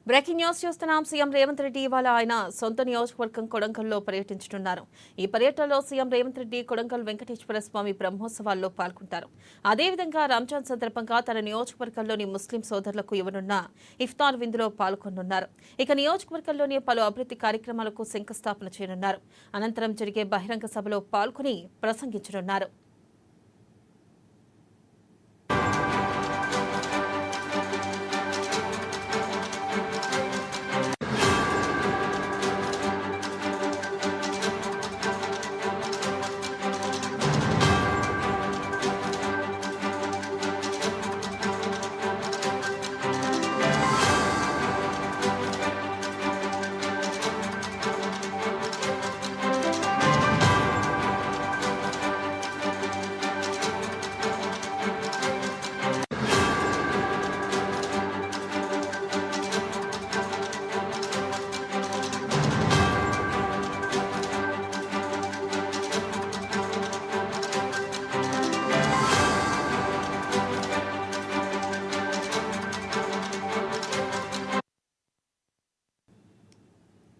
Breaking news చూస్తున్నాం. CM Revanth Reddy ఇవాళ ఆయన సొంత నియోజకవర్గం కొడంగల్లో పర్యటించనున్నారు. ఈ పర్యటనలో సీఎం రేవంత్ రెడ్డి కొడంగల్ వెంకటేశ్వర స్వామి బ్రహ్మోత్సవాల్లో పాల్గొంటారు. అదేవిధంగా రంజాన్ సందర్భంగా తన నియోజకవర్గంలోని ముస్లిం సోదరులకు ఇవ్వనున్న ఇఫ్తార్ విందులో పాల్గొనున్నారు. ఇక నియోజకవర్గంలోని పలు అభివృద్ధి కార్యక్రమాలకు శంకుస్థాపన చేయనున్నారు. అనంతరం జరిగే బహిరంగ సభలో పాల్గొని ప్రసంగించనున్నారు.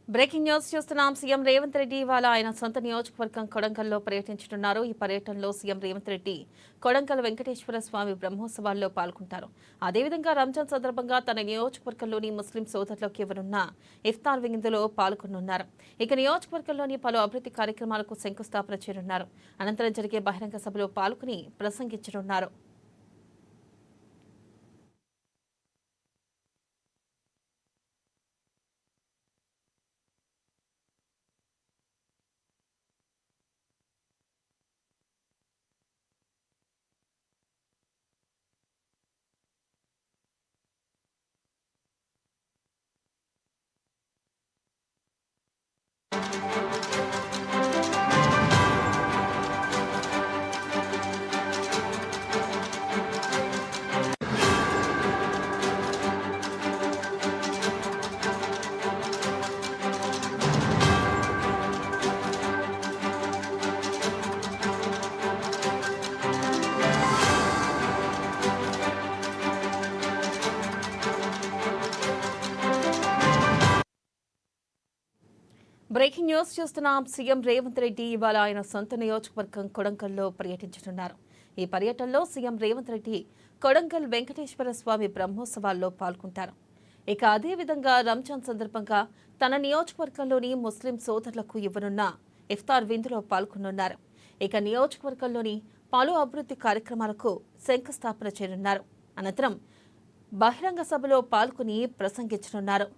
బ్రేకింగ్ న్యూస్ చూస్తున్నాం. సీఎం రేవంత్ రెడ్డి ఇవాళ ఆయన సొంత నియోజకవర్గం కొడంగల్లో పర్యటించనున్నారు. ఈ పర్యటనలో సీఎం రేవంత్ రెడ్డి కొడంగల్ వెంకటేశ్వర స్వామి బ్రహ్మోత్సవాల్లో పాల్గొంటారు. అదేవిధంగా రంజాన్ సందర్భంగా తన నియోజకవర్గంలోని ముస్లిం సోదరులకు ఇవ్వనున్న ఇఫ్తార్ విందులో పాల్గొనున్నారు. ఇక నియోజకవర్గంలోని పలు అభివృద్ధి కార్యక్రమాలకు శంకుస్థాపన చేయనున్నారు. అనంతరం జరిగే బహిరంగ సభలో పాల్గొని ప్రసంగించనున్నారు. బ్రేకింగ్ న్యూస్ చూస్తున్నాం. సీఎం రేవంత్ రెడ్డి ఇవాళ ఆయన సొంత నియోజకవర్గం కొడంగల్లో పర్యటించనున్నారు. ఈ పర్యటనలో సీఎం రేవంత్ రెడ్డి కొడంగల్ వెంకటేశ్వర స్వామి బ్రహ్మోత్సవాల్లో పాల్గొంటారు. ఇక అదేవిధంగా రంజాన్ సందర్భంగా తన నియోజకవర్గంలోని ముస్లిం సోదరులకు ఇవ్వనున్న ఇఫ్తార్ విందులో పాల్గొనున్నారు. ఇక నియోజకవర్గంలోని పలు అభివృద్ధి కార్యక్రమాలకు శంకుస్థాపన చేయనున్నారు. అనంతరం బహిరంగ సభలో పాల్గొని ప్రసంగించనున్నారు.